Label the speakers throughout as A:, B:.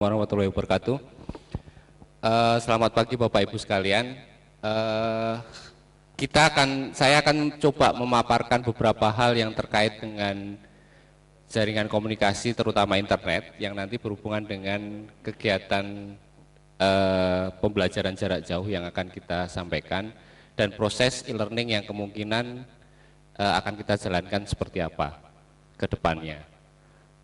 A: warahmatullahi wabarakatuh. Selamat pagi Bapak Ibu sekalian. Saya akan coba memaparkan beberapa hal yang terkait dengan jaringan komunikasi, terutama internet, yang nanti berhubungan dengan kegiatan pembelajaran jarak jauh yang akan kita sampaikan, dan proses e-learning yang kemungkinan akan kita jalankan seperti apa ke depannya.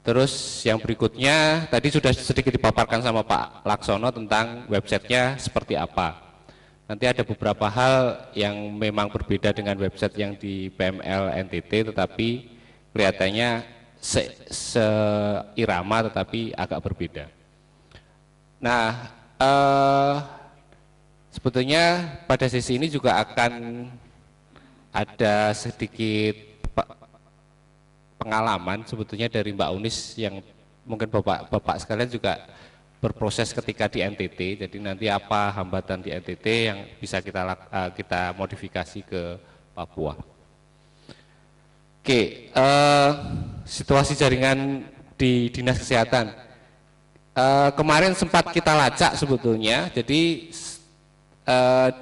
A: Terus yang berikutnya tadi sudah sedikit dipaparkan sama Pak Laksono tentang websitenya seperti apa. Nanti ada beberapa hal yang memang berbeda dengan website yang di PML NTT, tetapi kelihatannya seirama tetapi agak berbeda. Nah, sebetulnya pada sesi ini juga akan ada sedikit pengalaman sebetulnya dari Mbak Unis yang mungkin Bapak sekalian juga berproses ketika di NTT. Jadi nanti apa hambatan di NTT yang bisa kita modifikasi ke Papua. Oke, situasi jaringan di Dinas Kesehatan. Kemarin sempat kita lacak sebetulnya. Jadi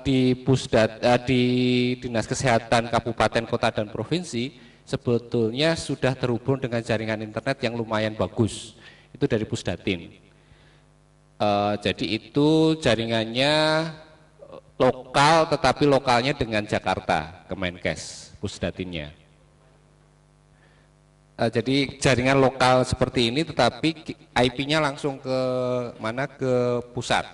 A: di di Dinas Kesehatan Kabupaten, Kota, dan Provinsi sebetulnya sudah terhubung dengan jaringan internet yang lumayan bagus, itu dari Pusdatin. Jadi itu jaringannya lokal, tetapi lokalnya dengan Jakarta, Kemenkes, Pusdatinnya. Jadi jaringan lokal seperti ini, tetapi IP-nya langsung ke mana, ke pusat.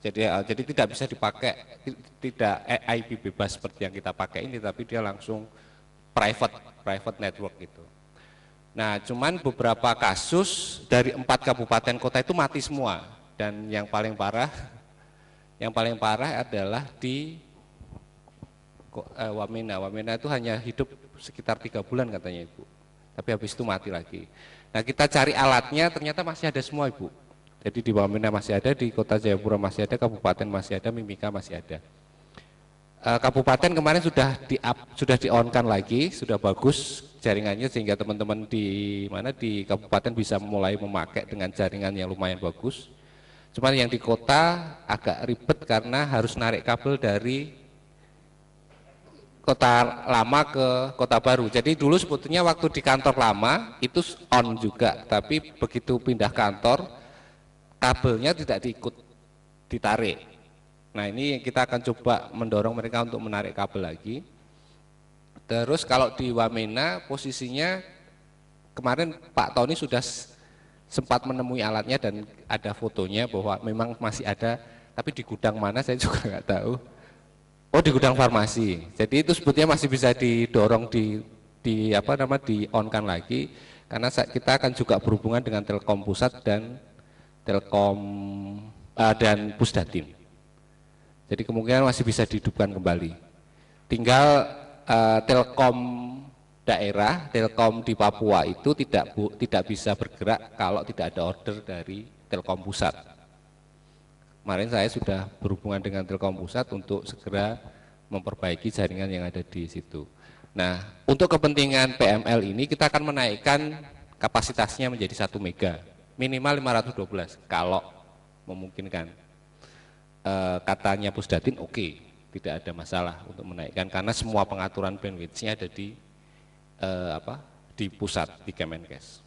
A: Jadi tidak bisa dipakai, tidak IP bebas seperti yang kita pakai ini, tapi dia langsung private network gitu. Nah, cuman beberapa kasus dari 4 kabupaten kota itu mati semua, dan yang paling parah adalah di Wamena. Wamena itu hanya hidup sekitar 3 bulan katanya Ibu, tapi habis itu mati lagi. Nah, kita cari alatnya, ternyata masih ada semua Ibu. Jadi di Wamena masih ada, di Kota Jayapura masih ada, kabupaten masih ada, Mimika masih ada. Kabupaten kemarin sudah di-on-kan lagi, sudah bagus jaringannya, sehingga teman-teman di kabupaten bisa mulai memakai dengan jaringan yang lumayan bagus. Cuman yang di kota agak ribet karena harus narik kabel dari kota lama ke kota baru. Jadi dulu sebetulnya waktu di kantor lama itu on juga, tapi begitu pindah kantor kabelnya tidak ditarik. Nah, ini kita akan coba mendorong mereka untuk menarik kabel lagi. Terus kalau di Wamena posisinya kemarin Pak Tony sudah sempat menemui alatnya dan ada fotonya bahwa memang masih ada, tapi di gudang mana saya juga nggak tahu. Oh, di gudang farmasi. Jadi itu sebetulnya masih bisa didorong di-on-kan lagi, karena kita akan juga berhubungan dengan Telkom Pusat dan Telkom dan Pusdatin. Jadi kemungkinan masih bisa dihidupkan kembali. Tinggal Telkom daerah, Telkom di Papua itu tidak bisa bergerak kalau tidak ada order dari Telkom Pusat. Kemarin saya sudah berhubungan dengan Telkom Pusat untuk segera memperbaiki jaringan yang ada di situ. Nah, untuk kepentingan PML ini kita akan menaikkan kapasitasnya menjadi 1 mega, minimal 512 kalau memungkinkan. Katanya Pusdatin oke, tidak ada masalah untuk menaikkan karena semua pengaturan bandwidth-nya ada di pusat, di Kemenkes.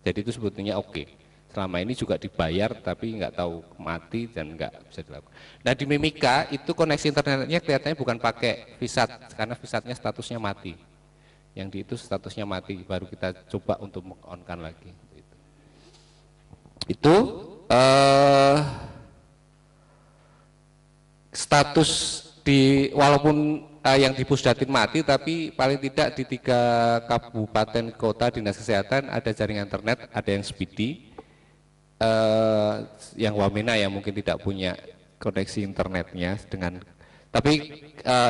A: Jadi itu sebetulnya oke. Selama ini juga dibayar tapi nggak tahu mati dan nggak bisa dilakukan. Nah, di Mimika itu koneksi internetnya kelihatannya bukan pakai VSAT karena VSAT-nya statusnya mati. Yang di itu statusnya mati, baru kita coba untuk meng-on-kan lagi. Itu status walaupun yang di Pusdatin mati, tapi paling tidak di 3 kabupaten kota Dinas Kesehatan ada jaringan internet, ada yang speedy. Yang Wamena yang mungkin tidak punya koneksi internetnya tapi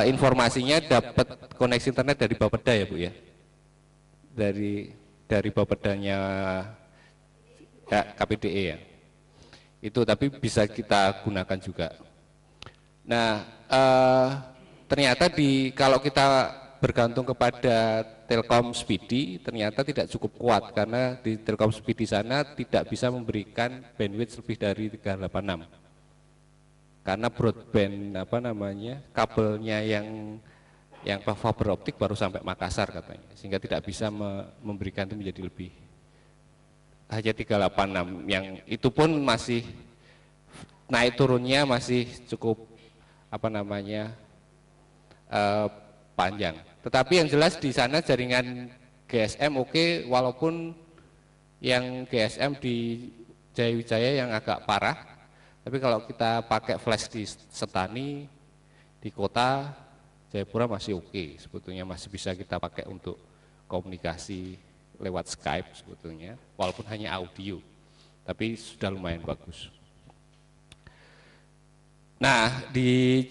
A: informasinya dapat koneksi internet dari Bapeda ya Bu ya, dari Bapedanya KPDE ya, itu tapi bisa kita gunakan juga. Nah, ternyata kalau kita bergantung kepada Telkom Speedy ternyata tidak cukup kuat karena di Telkom Speedy sana tidak bisa memberikan bandwidth lebih dari 386 karena broadband kabelnya yang fiber optik baru sampai Makassar katanya, sehingga tidak bisa memberikan itu menjadi lebih, hanya 386 yang itu pun masih naik turunnya masih cukup panjang. Tetapi yang jelas di sana jaringan GSM oke, walaupun yang GSM di Jaya-Wijaya yang agak parah, tapi kalau kita pakai flash di Setani, di kota Jayapura masih oke, sebetulnya masih bisa kita pakai untuk komunikasi lewat Skype sebetulnya, walaupun hanya audio, tapi sudah lumayan bagus. Nah, di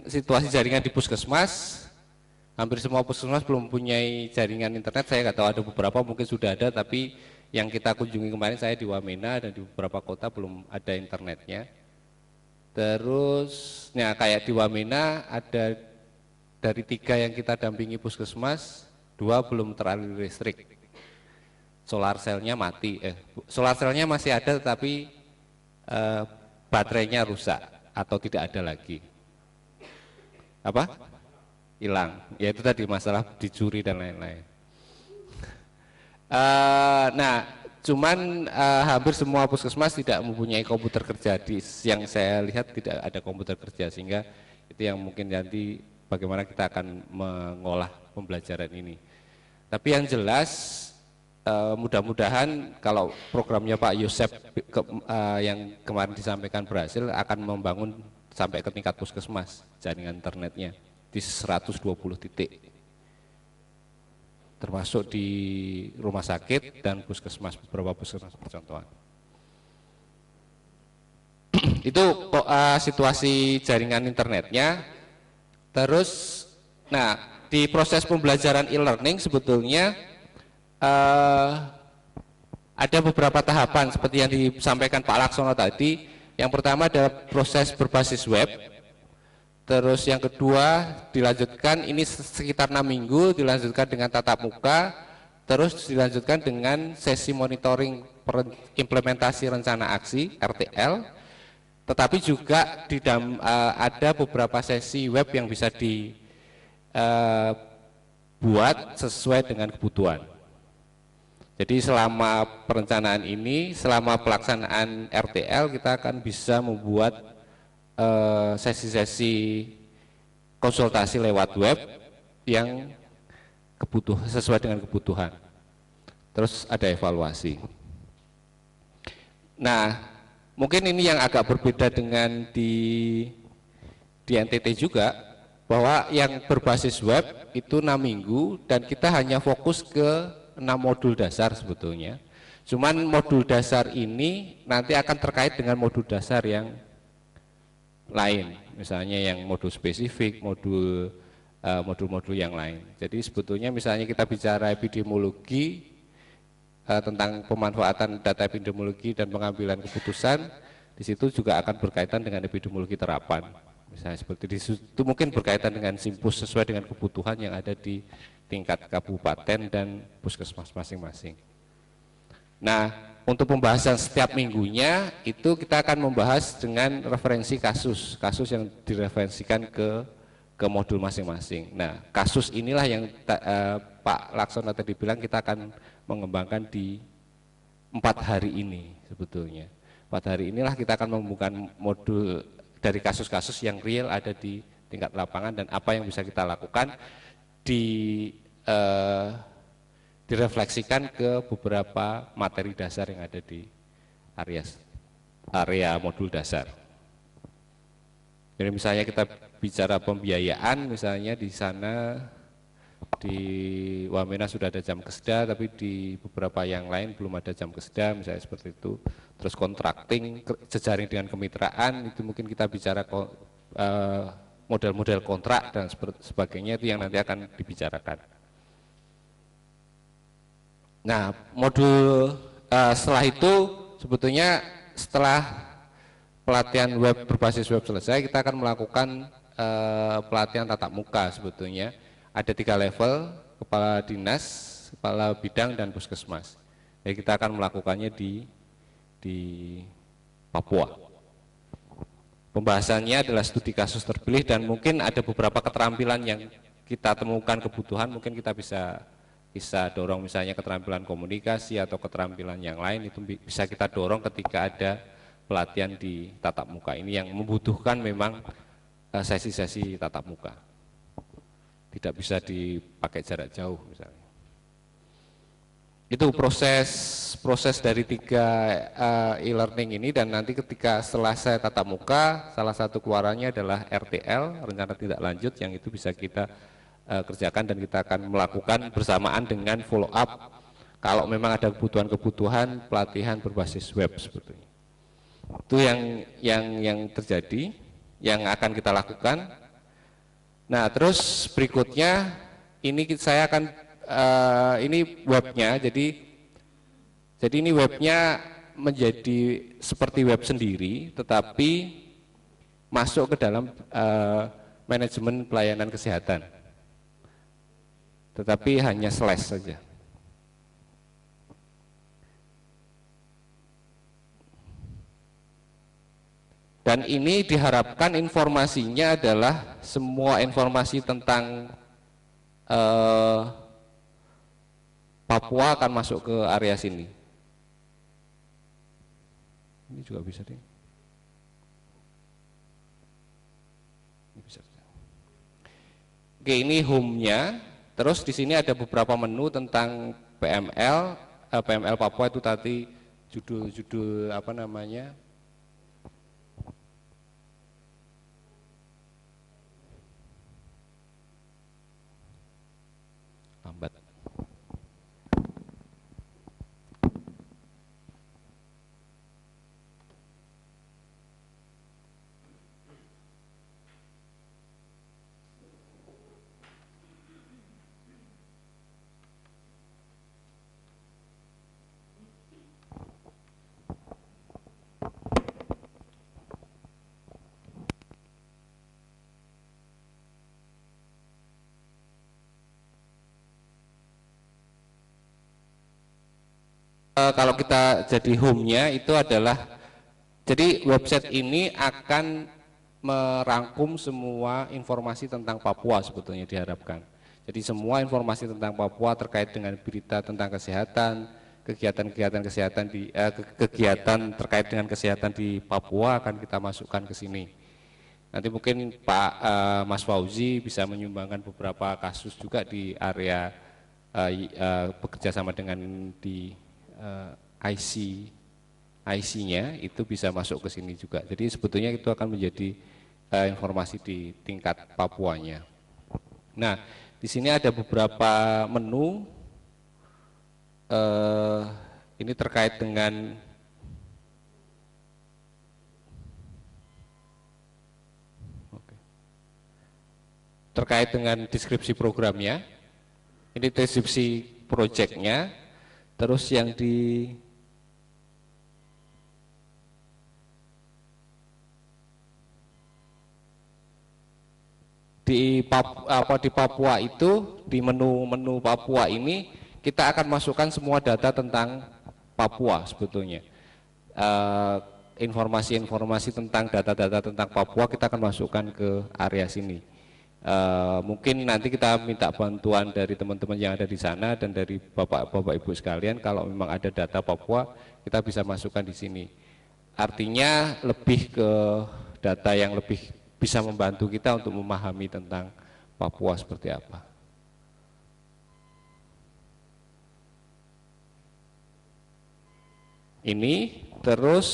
A: situasi jaringan di puskesmas, hampir semua puskesmas belum mempunyai jaringan internet. Saya nggak tahu, ada beberapa mungkin sudah ada, tapi yang kita kunjungi kemarin saya di Wamena dan di beberapa kota belum ada internetnya. Terus, nah kayak di Wamena ada dari 3 yang kita dampingi puskesmas, 2 belum teraliri listrik. Solar cell-nya mati, solar cell-nya masih ada, tapi baterainya rusak atau tidak ada lagi. Hilang, ya itu tadi masalah dicuri dan lain-lain. Nah, cuman hampir semua puskesmas tidak mempunyai komputer kerja. Yang saya lihat tidak ada komputer kerja, sehingga itu yang mungkin nanti bagaimana kita akan mengolah pembelajaran ini. Tapi yang jelas mudah-mudahan kalau programnya Pak Yosep yang kemarin disampaikan berhasil, akan membangun sampai ke tingkat puskesmas jaringan internetnya di 120 titik, termasuk di rumah sakit dan puskesmas, beberapa puskesmas percontohan. Itu situasi jaringan internetnya. Terus, nah di proses pembelajaran e-learning sebetulnya ada beberapa tahapan seperti yang disampaikan Pak Laksono tadi. Yang pertama adalah proses berbasis web. Terus yang kedua dilanjutkan, ini sekitar 6 minggu, dilanjutkan dengan tatap muka. Terus dilanjutkan dengan sesi monitoring implementasi rencana aksi RTL. Tetapi juga ada beberapa sesi web yang bisa dibuat sesuai dengan kebutuhan. Jadi selama perencanaan ini, selama pelaksanaan RTL, kita akan bisa membuat sesi-sesi konsultasi lewat web yang sesuai dengan kebutuhan. Terus ada evaluasi. Nah, mungkin ini yang agak berbeda dengan di NTT juga, bahwa yang berbasis web itu 6 minggu dan kita hanya fokus ke 6 modul dasar sebetulnya. Cuman modul dasar ini nanti akan terkait dengan modul dasar yang lain, misalnya yang modul spesifik, modul-modul yang lain. Jadi sebetulnya misalnya kita bicara epidemiologi, tentang pemanfaatan data epidemiologi dan pengambilan keputusan, di situ juga akan berkaitan dengan epidemiologi terapan. Misalnya seperti itu mungkin berkaitan dengan simpus sesuai dengan kebutuhan yang ada di tingkat kabupaten dan puskesmas masing-masing. Nah, untuk pembahasan setiap minggunya itu kita akan membahas dengan referensi kasus yang direferensikan ke modul masing-masing. Nah, kasus inilah yang Pak Laksono tadi bilang kita akan mengembangkan di 4 hari ini sebetulnya. 4 hari inilah kita akan membuka modul dari kasus-kasus yang real ada di tingkat lapangan dan apa yang bisa kita lakukan direfleksikan ke beberapa materi dasar yang ada di area modul dasar. Jadi misalnya kita bicara pembiayaan, misalnya di sana di Wamena sudah ada jam keseda, tapi di beberapa yang lain belum ada jam keseda, misalnya seperti itu. Terus kontrakting, jejaring dengan kemitraan, itu mungkin kita bicara model-model kontrak dan sebagainya, itu yang nanti akan dibicarakan. Nah, modul setelah itu sebetulnya setelah pelatihan web berbasis web selesai, kita akan melakukan pelatihan tatap muka sebetulnya. Ada 3 level. kepala dinas, kepala bidang dan puskesmas. Jadi kita akan melakukannya di Papua. Pembahasannya adalah studi kasus terpilih dan mungkin ada beberapa keterampilan yang kita temukan kebutuhan, mungkin kita bisa dorong misalnya keterampilan komunikasi atau keterampilan yang lain itu bisa kita dorong ketika ada pelatihan di tatap muka ini yang membutuhkan memang sesi-sesi tatap muka. Tidak bisa dipakai jarak jauh misalnya. Itu proses dari 3 e-learning ini, dan nanti ketika setelah saya tatap muka, salah satu keluarannya adalah RTL, rencana tindak lanjut, yang itu bisa kita kerjakan dan kita akan melakukan bersamaan dengan follow up kalau memang ada kebutuhan-kebutuhan pelatihan berbasis web seperti ini. Itu yang terjadi, yang akan kita lakukan. Nah, terus berikutnya ini saya akan ini webnya, jadi ini webnya menjadi seperti web sendiri, tetapi masuk ke dalam manajemen pelayanan kesehatan, tetapi hanya slash saja. Dan ini diharapkan informasinya adalah semua informasi tentang Papua akan masuk ke area sini. Ini juga bisa deh. Ini bisa. Oke, ini home-nya. Terus di sini ada beberapa menu tentang PML. PML Papua itu tadi judul-judul apa namanya? Lambat. Kalau kita jadi home-nya itu adalah, jadi website ini akan merangkum semua informasi tentang Papua sebetulnya diharapkan. Jadi semua informasi tentang Papua terkait dengan berita tentang kesehatan, kegiatan-kegiatan kesehatan kegiatan terkait dengan kesehatan di Papua akan kita masukkan ke sini. Nanti mungkin Pak Mas Fauzi bisa menyumbangkan beberapa kasus juga di area bekerja sama dengan di IC-nya itu bisa masuk ke sini juga. Jadi sebetulnya itu akan menjadi informasi di tingkat Papuanya. Nah, di sini ada beberapa menu. Ini terkait dengan deskripsi programnya. Ini deskripsi proyeknya. Terus yang di Papua itu, di menu Papua ini kita akan masukkan semua data tentang Papua sebetulnya. Informasi-informasi tentang data-data tentang Papua kita akan masukkan ke area sini. Mungkin nanti kita minta bantuan dari teman-teman yang ada di sana dan dari bapak-bapak ibu sekalian, kalau memang ada data Papua kita bisa masukkan di sini. Artinya lebih ke data yang lebih bisa membantu kita untuk memahami tentang Papua seperti apa. Ini terus